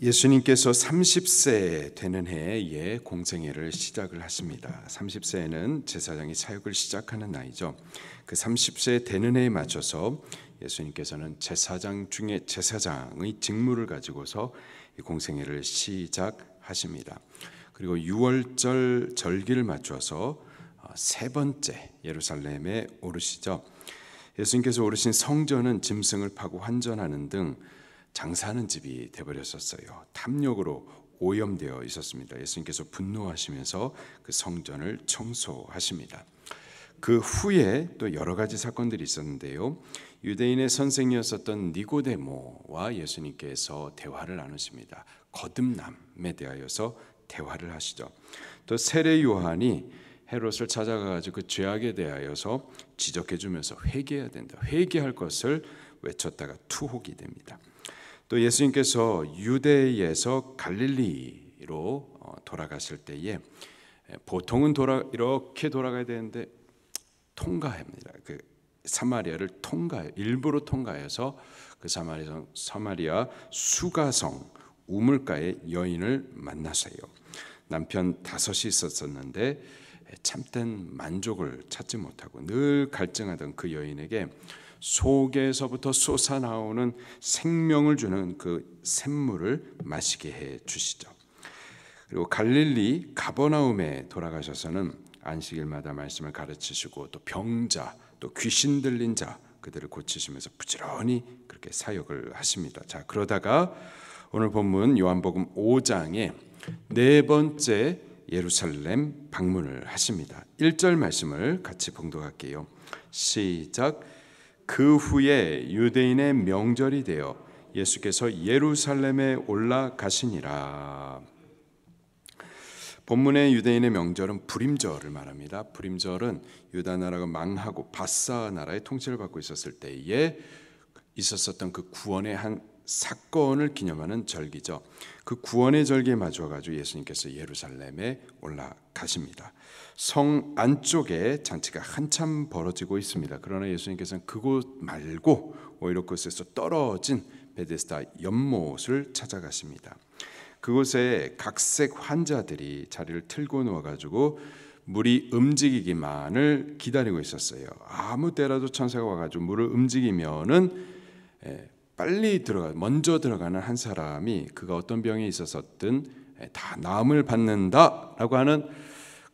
예수님께서 30세 되는 해에 공생애를 시작을 하십니다. 30세에는 제사장이 사역을 시작하는 나이죠. 그 30세 되는 해에 맞춰서 예수님께서는 제사장 중에 제사장의 직무를 가지고서 공생애를 시작하십니다. 그리고 6월절 절기를 맞춰서 세 번째 예루살렘에 오르시죠. 예수님께서 오르신 성전은 짐승을 파고 환전하는 등 장사하는 집이 되어버렸었어요. 탐욕으로 오염되어 있었습니다. 예수님께서 분노하시면서 그 성전을 청소하십니다. 그 후에 또 여러 가지 사건들이 있었는데요. 유대인의 선생이었었던 니고데모와 예수님께서 대화를 나누십니다. 거듭남에 대하여서 대화를 하시죠. 또 세례 요한이 헤롯을 찾아가지고 그 죄악에 대하여서 지적해주면서 회개해야 된다, 회개할 것을 외쳤다가 투옥이 됩니다. 또 예수님께서 유대에서 갈릴리로 돌아가실 때에 보통은 이렇게 돌아가야 되는데 통과합니다. 그 사마리아를 일부러 통과해서 그 사마리아 수가성 우물가의 여인을 만나세요. 남편 5이 있었는데 참된 만족을 찾지 못하고 늘 갈증하던 그 여인에게 속에서부터 솟아나오는 생명을 주는 그 샘물을 마시게 해 주시죠. 그리고 갈릴리 가버나움에 돌아가셔서는 안식일마다 말씀을 가르치시고 또 병자, 또 귀신 들린 자 그들을 고치시면서 부지런히 그렇게 사역을 하십니다. 자, 그러다가 오늘 본문 요한복음 5장에 네 번째 예루살렘 방문을 하십니다. 1절 말씀을 같이 봉독할게요. 시작. 그 후에 유대인의 명절이 되어 예수께서 예루살렘에 올라가시니라. 본문의 유대인의 명절은 불임절을 말합니다. 불임절은 유다 나라가 망하고 바사 나라의 통치를 받고 있었을 때에 있었었던 그 구원의 한 사건을 기념하는 절기죠. 그 구원의 절기에 맞춰가지고 예수님께서 예루살렘에 올라가십니다. 성 안쪽에 잔치가 한참 벌어지고 있습니다. 그러나 예수님께서는 그곳 말고 오히려 그곳에서 떨어진 베데스다 연못을 찾아가십니다. 그곳에 각색 환자들이 자리를 틀고 누워가지고 물이 움직이기만을 기다리고 있었어요. 아무 때라도 천사가 와가지고 물을 움직이면은 빨리 먼저 들어가는 한 사람이 그가 어떤 병에 있었든 다 나음을 받는다라고 하는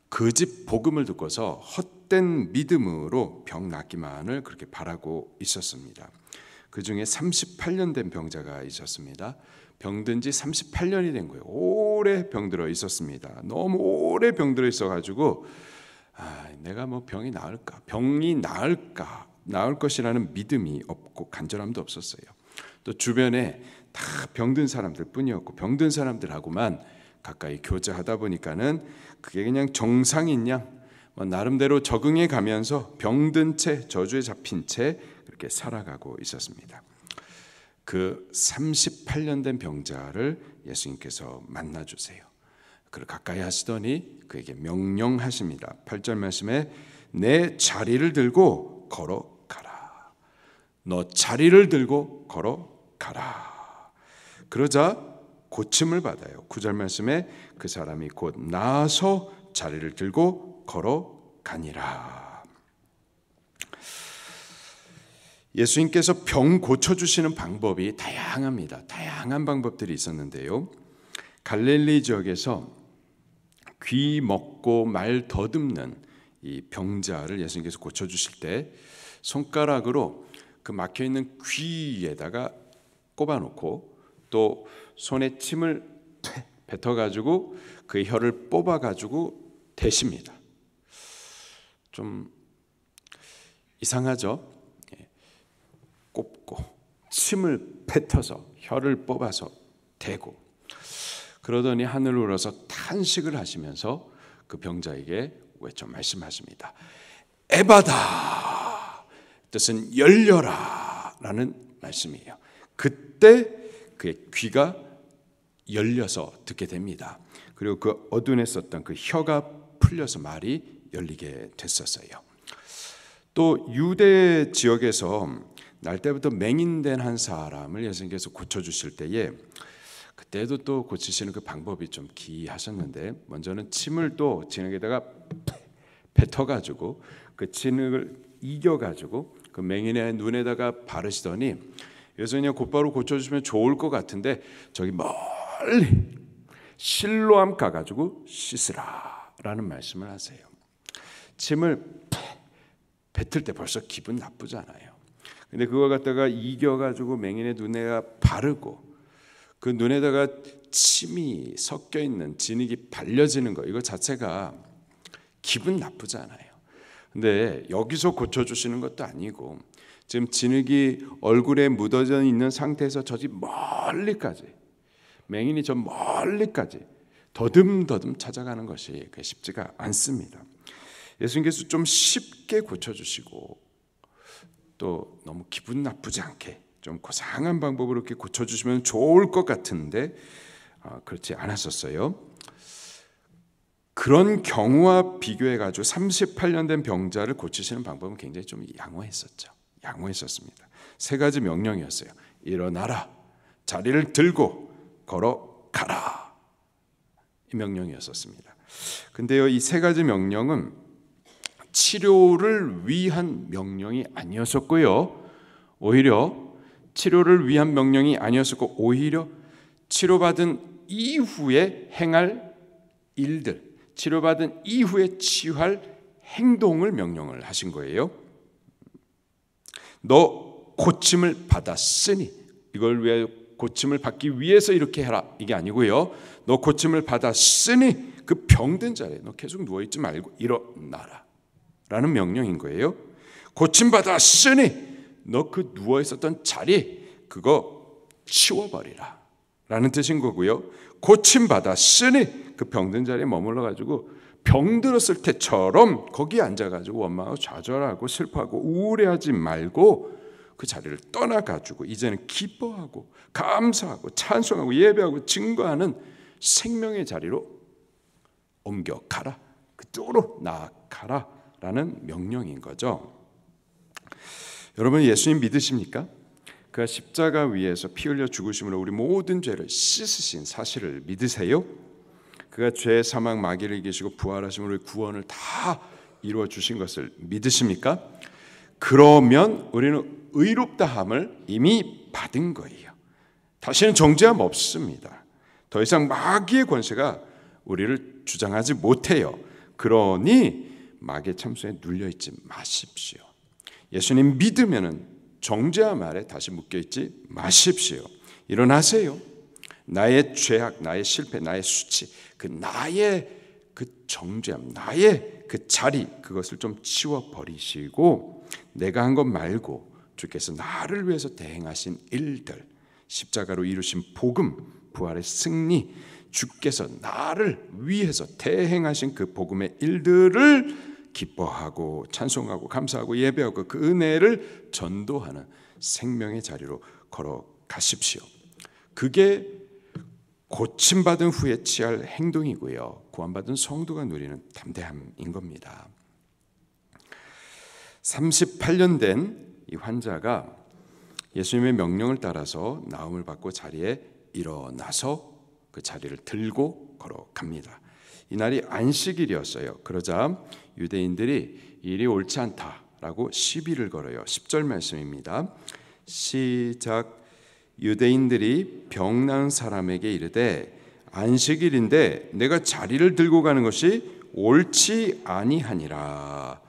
그 집 복음을 듣고서 헛된 믿음으로 병 낫기만을 그렇게 바라고 있었습니다. 그 중에 38년 된 병자가 있었습니다. 병든 지 38년이 된 거예요. 오래 병들어 있었습니다. 너무 오래 병들어 있어가지고 내가 뭐 병이 나을 것이라는 믿음이 없고 간절함도 없었어요. 또 주변에 다 병든 사람들 뿐이었고 병든 사람들하고만 가까이 교제하다 보니까는 그게 그냥 정상인 양 나름대로 적응해 가면서 병든 채 저주에 잡힌 채 그렇게 살아가고 있었습니다. 그 38년 된 병자를 예수님께서 만나주세요. 그를 가까이 하시더니 그에게 명령하십니다. 8절 말씀에 내 자리를 들고 걸어가라. 너 자리를 들고 걸어가라. 그러자 고침을 받아요. 9절 말씀에 그 사람이 곧 나아서 자리를 들고 걸어가니라. 예수님께서 병 고쳐주시는 방법이 다양합니다. 다양한 방법들이 있었는데요. 갈릴리 지역에서 귀 먹고 말 더듬는 이 병자를 예수님께서 고쳐주실 때 손가락으로 그 막혀있는 귀에다가 꼽아놓고 또 손에 침을 뱉어가지고 그 혀를 뽑아가지고 대십니다. 좀 이상하죠? 꼽고 침을 뱉어서 혀를 뽑아서 대고 그러더니 하늘을 우러서 탄식을 하시면서 그 병자에게 외쳐 말씀하십니다. 에바다, 뜻은 열려라 라는 말씀이에요. 그때 그의 귀가 열려서 듣게 됩니다. 그리고 그 어두운했었던 그 혀가 풀려서 말이 열리게 됐었어요. 또 유대 지역에서 날 때부터 맹인된 한 사람을 예수님께서 고쳐주실 때에 그때도 또 고치시는 그 방법이 좀 기이하셨는데, 먼저는 침을 또 진흙에다가 뱉어가지고 그 진흙을 이겨가지고 그 맹인의 눈에다가 바르시더니, 예수님 곧바로 고쳐주시면 좋을 것 같은데 저기 멀리 실로암 가가지고 씻으라 라는 말씀을 하세요. 침을 뱉을 때 벌써 기분 나쁘잖아요. 근데 그걸 갖다가 이겨가지고 맹인의 눈에다 바르고 그 눈에다가 침이 섞여 있는 진흙이 발려지는 거, 이거 자체가 기분 나쁘잖아요. 근데 여기서 고쳐주시는 것도 아니고 지금 진흙이 얼굴에 묻어져 있는 상태에서 저기 멀리까지, 맹인이 저 멀리까지 더듬더듬 찾아가는 것이 쉽지가 않습니다. 예수님께서 좀 쉽게 고쳐주시고 또 너무 기분 나쁘지 않게 좀 고상한 방법으로 이렇게 고쳐주시면 좋을 것 같은데 그렇지 않았었어요. 그런 경우와 비교해가지고 38년 된 병자를 고치시는 방법은 굉장히 좀 양호했었습니다. 3가지 명령이었어요. 일어나라, 자리를 들고 걸어가라, 이 명령이었었습니다. 근데요, 이 3가지 명령은 치료를 위한 명령이 아니었었고요, 오히려 치료를 위한 명령이 아니었었고, 오히려 치료받은 이후에 행할 일들, 치료받은 이후에 취할 행동을 명령을 하신 거예요. 너 고침을 받았으니, 이걸 위해 고침을 받기 위해서 이렇게 해라, 이게 아니고요, 너 고침을 받았으니 그 병든 자리에 너 계속 누워있지 말고 일어나라 라는 명령인 거예요. 고침받았으니 너 그 누워있었던 자리 그거 치워버리라 라는 뜻인 거고요. 고침받았으니 그 병든 자리에 머물러 가지고 병들었을 때처럼 거기 앉아가지고 원망하고 좌절하고 슬퍼하고 우울해하지 말고 그 자리를 떠나가지고 이제는 기뻐하고 감사하고 찬송하고 예배하고 증거하는 생명의 자리로 옮겨가라, 그쪽으로 나아가라 라는 명령인 거죠. 여러분, 예수님 믿으십니까? 그가 십자가 위에서 피 흘려 죽으심으로 우리 모든 죄를 씻으신 사실을 믿으세요? 그가 죄, 사망, 마귀를 이기시고 부활하심으로 구원을 다 이루어 주신 것을 믿으십니까? 그러면 우리는 의롭다함을 이미 받은 거예요. 다시는 정죄함 없습니다. 더 이상 마귀의 권세가 우리를 주장하지 못해요. 그러니 마귀의 참소에 눌려있지 마십시오. 예수님 믿으면은 정죄함 아래 다시 묶여있지 마십시오. 일어나세요. 나의 죄악, 나의 실패, 나의 수치, 그 나의 그 정죄함, 나의 그 자리, 그것을 좀 치워버리시고 내가 한 것 말고 주께서 나를 위해서 대행하신 일들, 십자가로 이루신 복음, 부활의 승리, 주께서 나를 위해서 대행하신 그 복음의 일들을 기뻐하고 찬송하고 감사하고 예배하고 그 은혜를 전도하는 생명의 자리로 걸어가십시오. 그게 고침받은 후에 취할 행동이고요, 구원받은 성도가 누리는 담대함인 겁니다. 38년 된 이 환자가 예수님의 명령을 따라서 나음을 받고 자리에 일어나서 그 자리를 들고 걸어갑니다. 이날이 안식일이었어요. 그러자 유대인들이 일이 옳지 않다라고 시비를 걸어요. 10절 말씀입니다. 시작. 유대인들이 병난 사람에게 이르되 안식일인데 내가 자리를 들고 가는 것이 옳지 아니하니라.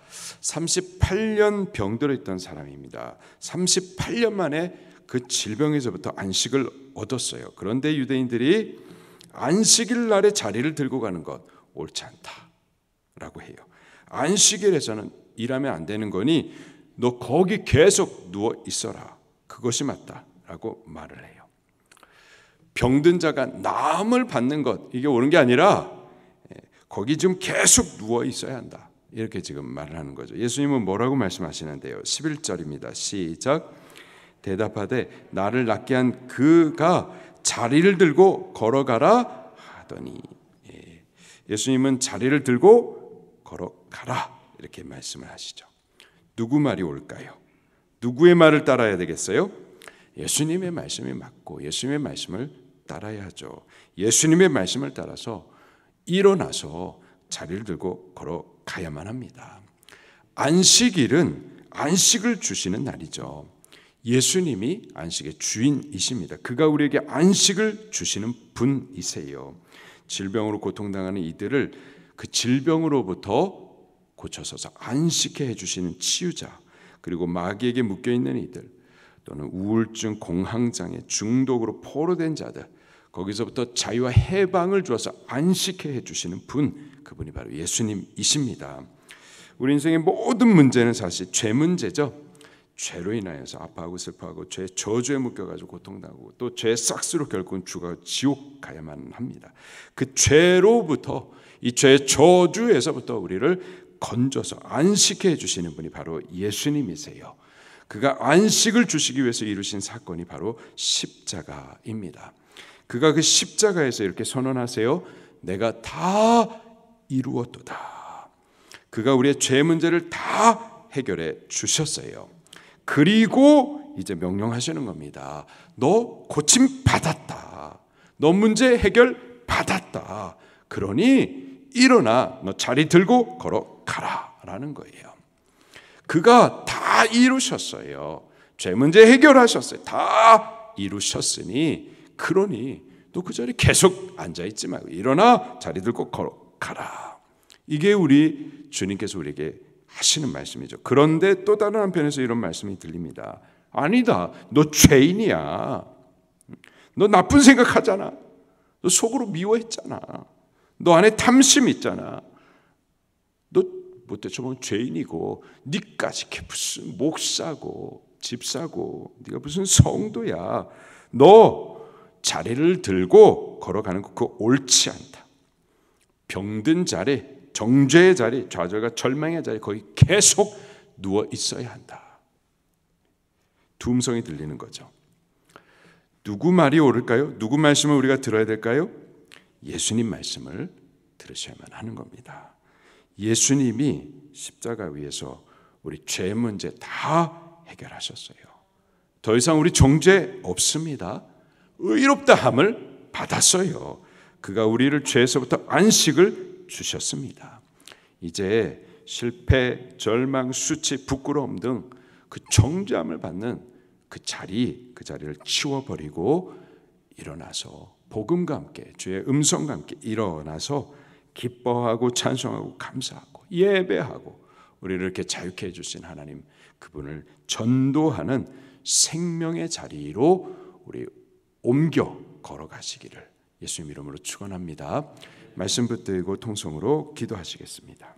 38년 병들어 있던 사람입니다. 38년 만에 그 질병에서부터 안식을 얻었어요. 그런데 유대인들이 안식일 날에 자리를 들고 가는 것 옳지 않다라고 해요. 안식일에서는 일하면 안 되는 거니 너 거기 계속 누워 있어라, 그것이 맞다라고 말을 해요. 병든 자가 나음을 받는 것, 이게 옳은 게 아니라 거기 지금 계속 누워 있어야 한다, 이렇게 지금 말을 하는 거죠. 예수님은 뭐라고 말씀하시는데요? 11절입니다. 시작. 대답하되 나를 낫게 한 그가 자리를 들고 걸어가라 하더니, 예수님은 자리를 들고 걸어가라 이렇게 말씀을 하시죠. 누구 말이 옳을까요? 누구의 말을 따라야 되겠어요? 예수님의 말씀이 맞고 예수님의 말씀을 따라야 하죠. 예수님의 말씀을 따라서 일어나서 자리를 들고 걸어가야만 합니다. 안식일은 안식을 주시는 날이죠. 예수님이 안식의 주인이십니다. 그가 우리에게 안식을 주시는 분이세요. 질병으로 고통당하는 이들을 그 질병으로부터 고쳐서 안식해 해주시는 치유자, 그리고 마귀에게 묶여있는 이들, 또는 우울증, 공황장애, 중독으로 포로된 자들, 거기서부터 자유와 해방을 주어서 안식해 해주시는 분, 그분이 바로 예수님이십니다. 우리 인생의 모든 문제는 사실 죄 문제죠. 죄로 인하여서 아파하고 슬퍼하고 죄의 저주에 묶여가지고 고통당하고 또 죄의 싹스로 결국은 죽어 지옥 가야만 합니다. 그 죄로부터, 이 죄의 저주에서부터 우리를 건져서 안식해 주시는 분이 바로 예수님이세요. 그가 안식을 주시기 위해서 이루신 사건이 바로 십자가입니다. 그가 그 십자가에서 이렇게 선언하세요. 내가 다 이루었도다. 그가 우리의 죄 문제를 다 해결해 주셨어요. 그리고 이제 명령하시는 겁니다. 너 고침 받았다. 너 문제 해결 받았다. 그러니 일어나 너 자리 들고 걸어가라 라는 거예요. 그가 다 이루셨어요. 죄 문제 해결하셨어요. 다 이루셨으니 그러니 또 그 자리에 계속 앉아있지 말고 일어나 자리 들고 걸어가라. 이게 우리 주님께서 우리에게 하시는 말씀이죠. 그런데 또 다른 한편에서 이런 말씀이 들립니다. 아니다. 너 죄인이야. 너 나쁜 생각하잖아. 너 속으로 미워했잖아. 너 안에 탐심 있잖아. 너 못되쳐보면 죄인이고 니까지 무슨 목사고 집사고 네가 무슨 성도야. 너 자리를 들고 걸어가는 거 그거 옳지 않다. 병든 자리, 정죄의 자리, 좌절과 절망의 자리 거기 계속 누워 있어야 한다. 두 음성이 들리는 거죠. 누구 말이 옳을까요? 누구 말씀을 우리가 들어야 될까요? 예수님 말씀을 들으셔야만 하는 겁니다. 예수님이 십자가 위에서 우리 죄 문제 다 해결하셨어요. 더 이상 우리 정죄 없습니다. 의롭다함을 받았어요. 그가 우리를 죄에서부터 안식을 주셨습니다. 이제 실패, 절망, 수치, 부끄러움 등 그 정죄함을 받는 그 자리를 치워버리고 일어나서 복음과 함께 주의 음성과 함께 일어나서 기뻐하고 찬송하고 감사하고 예배하고 우리를 이렇게 자유케 해주신 하나님 그분을 전도하는 생명의 자리로 우리 옮겨 걸어가시기를 예수님 이름으로 축원합니다. 말씀 붙들고 통성으로 기도하시겠습니다.